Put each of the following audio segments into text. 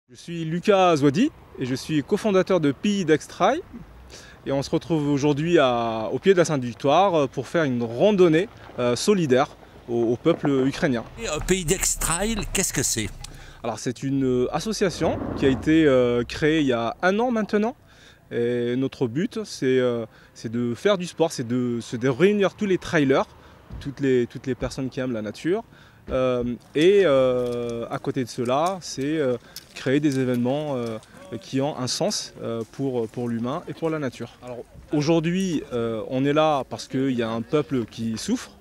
Je suis Lucas Zouadi et je suis cofondateur de Pays d'Extrail. Et on se retrouve aujourd'hui au pied de la Sainte-Victoire pour faire une randonnée solidaire au peuple ukrainien. Pays d'Extrail, qu'est-ce que c'est? Alors c'est une association qui a été créée il y a 1 an maintenant. Et notre but c'est de faire du sport, c'est de réunir tous les trailers, toutes les personnes qui aiment la nature. À côté de cela, c'est créer des événements qui ont un sens pour l'humain et pour la nature. Alors aujourd'hui, on est là parce qu'il y a un peuple qui souffre.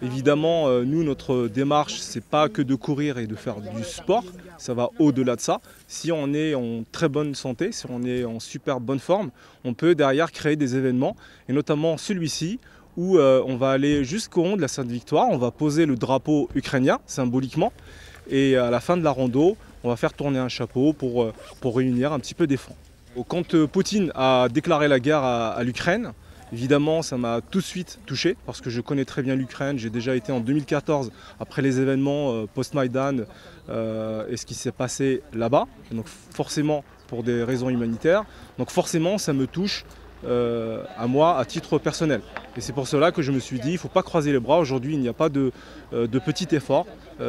Évidemment, nous, notre démarche, c'est pas que de courir et de faire du sport, ça va au-delà de ça. Si on est en très bonne santé, si on est en super bonne forme, on peut derrière créer des événements, et notamment celui-ci, où on va aller jusqu'au rond de la Sainte-Victoire, on va poser le drapeau ukrainien symboliquement, et à la fin de la rando, on va faire tourner un chapeau pour réunir un petit peu des fonds. Quand Poutine a déclaré la guerre à l'Ukraine, évidemment ça m'a tout de suite touché, parce que je connais très bien l'Ukraine, j'ai déjà été en 2014 après les événements post-Maïdan et ce qui s'est passé là-bas, donc forcément pour des raisons humanitaires, donc forcément ça me touche à moi à titre personnel. Et c'est pour cela que je me suis dit, il ne faut pas croiser les bras. Aujourd'hui, il n'y a pas de petit effort.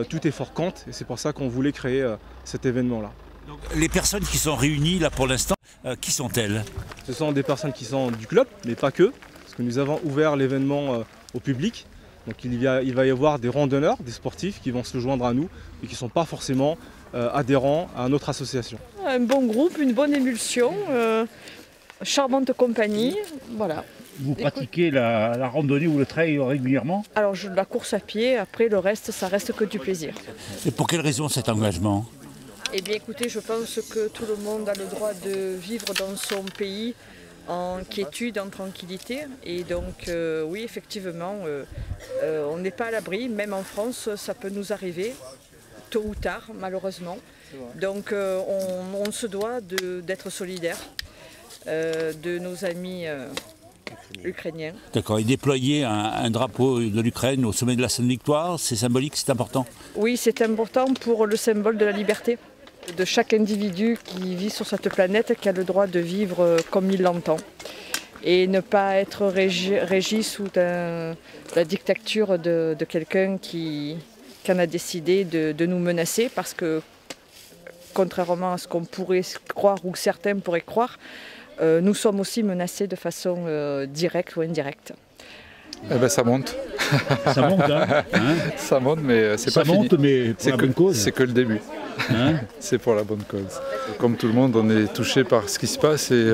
Tout effort compte. Et c'est pour ça qu'on voulait créer cet événement-là. Donc, les personnes qui sont réunies là pour l'instant, qui sont-elles? Ce sont des personnes qui sont du club, mais pas que. Parce que nous avons ouvert l'événement au public. Donc il va y avoir des randonneurs, des sportifs qui vont se joindre à nous et qui ne sont pas forcément adhérents à notre association. Un bon groupe, une bonne émulsion. Charmante compagnie, voilà. Vous pratiquez la randonnée ou le trail régulièrement? Alors la course à pied, après le reste, ça reste que du plaisir. Et pour quelle raison cet engagement? Eh bien écoutez, je pense que tout le monde a le droit de vivre dans son pays en quiétude, en tranquillité. Et donc oui, effectivement, on n'est pas à l'abri, même en France, ça peut nous arriver, tôt ou tard, malheureusement. Donc on se doit d'être solidaire de nos amis ukrainiens. D'accord, et déployer un drapeau de l'Ukraine au sommet de la Sainte-Victoire, c'est symbolique, c'est important? Oui, c'est important pour le symbole de la liberté de chaque individu qui vit sur cette planète, qui a le droit de vivre comme il l'entend et ne pas être régi sous la dictature de quelqu'un qui en a décidé de nous menacer, parce que contrairement à ce qu'on pourrait croire ou certains pourraient croire, nous sommes aussi menacés de façon directe ou indirecte. Eh ben ça monte. Ça monte, hein? Ça monte, mais c'est pas fini. Ça monte, mais pour la bonne cause. C'est que le début. Hein? C'est pour la bonne cause. Comme tout le monde, on est touché par ce qui se passe, et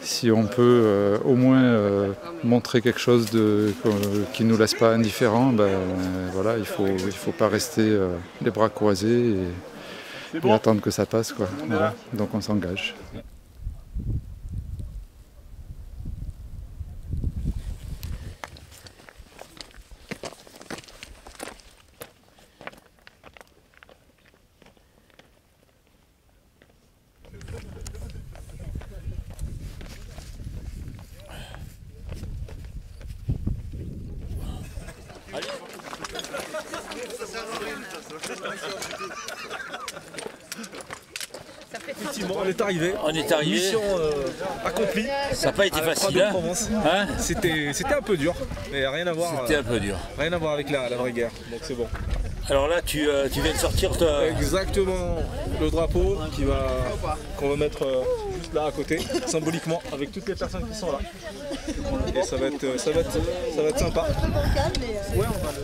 si on peut au moins montrer quelque chose qui ne nous laisse pas indifférents, ben, voilà, il faut pas rester les bras croisés et attendre que ça passe, quoi. Voilà. Donc on s'engage. Effectivement, on est arrivé. On est arrivé. Mission accomplie. Ça n'a pas été facile, hein? Hein? C'était un peu dur, mais rien à voir. C'était un peu dur. Rien à voir avec la vraie guerre, donc c'est bon. Alors là, tu viens de sortir Exactement, le drapeau qu'on va mettre juste là à côté, symboliquement, avec toutes les personnes qui sont là. Et ça va être sympa. Ouais, on va le...